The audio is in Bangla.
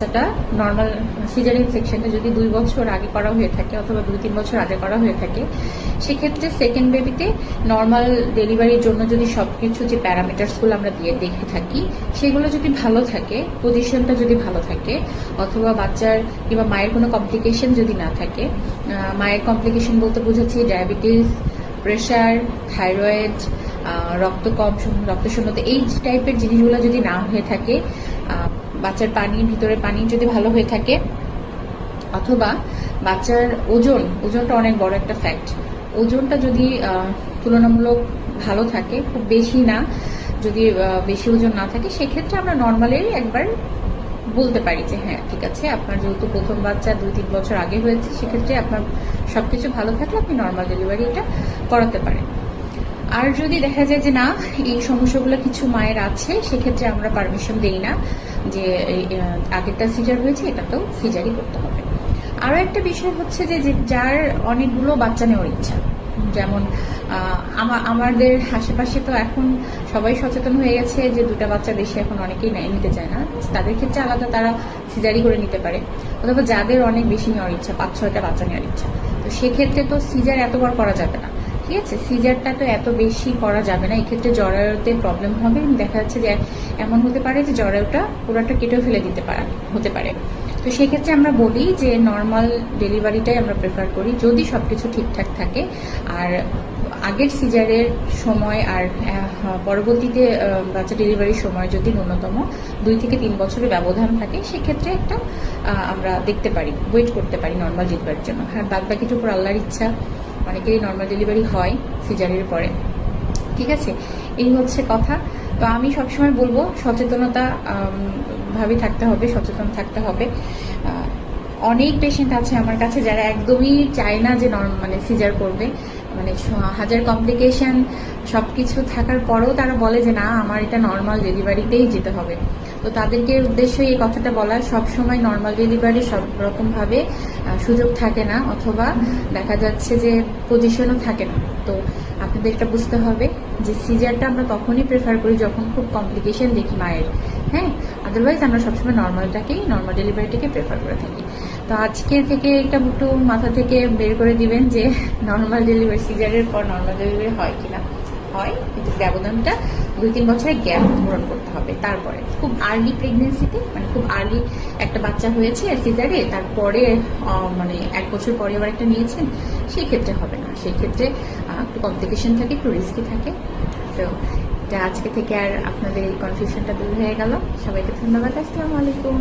বাচ্চাটা নর্মাল সিজারিয়ান সেকশনটা যদি 2 বছর আগে করা হয়ে থাকে অথবা 2-3 বছর আগে করা হয়ে থাকে, সেক্ষেত্রে সেকেন্ড বেবিতে নর্মাল ডেলিভারির জন্য যদি সবকিছু যে প্যারামিটার্সগুলো আমরা দিয়ে দেখে থাকি সেগুলো যদি ভালো থাকে, পজিশনটা যদি ভালো থাকে, অথবা বাচ্চার কিংবা মায়ের কোনো কমপ্লিকেশন যদি না থাকে, মায়ের কমপ্লিকেশন বলতে বোঝাচ্ছি ডায়াবেটিস, প্রেশার, থাইরয়েড, রক্ত কম, রক্ত শূন্যতা, এই টাইপের জিনিসগুলো যদি না হয়ে থাকে, বাচ্চার পানি, ভিতরে পানি যদি ভালো হয়ে থাকে, অথবা বাচ্চার ওজনটা অনেক বড় একটা ফ্যাক্ট, ওজনটা যদি তুলনামূলক ভালো থাকে, খুব বেশি না, যদি বেশি ওজন না থাকে, সেক্ষেত্রে আমরা নর্মালি একবার বলতে পারি যে হ্যাঁ ঠিক আছে, আপনার যেহেতু প্রথম বাচ্চা 2-3 বছর আগে হয়েছে, সেক্ষেত্রে আপনার সবকিছু ভালো থাকলে আপনি নর্মাল ডেলিভারি এটা করাতে পারেন। আর যদি দেখা যায় যে না, এই সমস্যাগুলো কিছু মায়ের আছে, সেক্ষেত্রে আমরা পারমিশন দেই না যে আগেরটা সিজার হয়েছে এটাতেও সিজারই করতে হবে। আরও একটা বিষয় হচ্ছে যে যার অনেকগুলো বাচ্চা নেওয়ার ইচ্ছা, যেমন আমাদের আশেপাশে তো এখন সবাই সচেতন হয়ে গেছে যে 2টা বাচ্চা বেশি এখন অনেকেই নিতে চায় না, তাদের ক্ষেত্রে আলাদা, তারা সিজারি করে নিতে পারে। অথবা যাদের অনেক বেশি নেওয়ার ইচ্ছা, 5-6টা বাচ্চা নেওয়ার ইচ্ছা, তো সেক্ষেত্রে তো সিজার এতবার করা যাবে না, ঠিক আছে? সিজারটা তো এত বেশি করা যাবে না, এক্ষেত্রে জরায়ুতে প্রবলেম হবে। দেখা যাচ্ছে যে এমন হতে পারে যে জরায়ুটা পুরোটা কেটে ফেলে দিতে হতে পারে। তো সেক্ষেত্রে আমরা বলি যে নর্মাল ডেলিভারিটাই আমরা প্রেফার করি যদি সবকিছু ঠিকঠাক থাকে। আর আগের সিজারের সময় আর পরবর্তীতে বাচ্চা ডেলিভারির সময় যদি ন্যূনতম 2 থেকে 3 বছরের ব্যবধান থাকে, সেক্ষেত্রে একটা আমরা দেখতে পারি, ওয়েট করতে পারি নর্মাল ডেলিভারির জন্য। আর বাদ বাকিটুকু আল্লাহর ইচ্ছা, অনেকেরই নর্মাল ডেলিভারি হয় সিজারের পরে, ঠিক আছে? এই হচ্ছে কথা। তো আমি সবসময় বলবো সচেতনতা ভাবে থাকতে হবে, সচেতন থাকতে হবে। অনেক পেশেন্ট আছে আমার কাছে যারা একদমই চায় না যে মানে সিজার করবে, মানে হাজার কমপ্লিকেশন সবকিছু থাকার পরেও তারা বলে যে না, আমার এটা নর্মাল ডেলিভারিতেই যেতে হবে। তো তাদেরকে উদ্দেশ্য এই কথাটা বলা, সবসময় নর্মাল ডেলিভারি সব রকমভাবে সুযোগ থাকে না, অথবা দেখা যাচ্ছে যে পজিশনও থাকে না। তো আপনাদের এটা বুঝতে হবে যে সিজারটা আমরা তখনই প্রেফার করি যখন খুব কমপ্লিকেশন দেখি মায়ের, হ্যাঁ। আদারওয়াইজ আমরা সবসময় নর্মাল ডেলিভারিটাকে প্রেফার করে থাকি। তো আজকে থেকে এটা একটু মাথা থেকে বের করে দিবেন যে নর্মাল ডেলিভারি, সিজারের পর নর্মাল ডেলিভারি হয় কিনা, হয়, কিন্তু ব্যবধানটা 2-3 বছরের গ্যাপ পূরণ করতে হবে। তারপরে খুব আর্লি প্রেগনেন্সিতে, মানে খুব আর্লি একটা বাচ্চা হয়েছে সিজারে, তারপরে মানে 1 বছর পরে আবার একটা নিয়েছেন, সেই ক্ষেত্রে হবে না, সেই ক্ষেত্রে একটু কমপ্লিকেশন থাকে, একটু রিস্কি থাকে। তো এটা আজকে থেকে আর আপনাদের এই কনফিউশনটা দূর হয়ে গেল। সবাইকে ধন্যবাদ। আসসালামু আলাইকুম।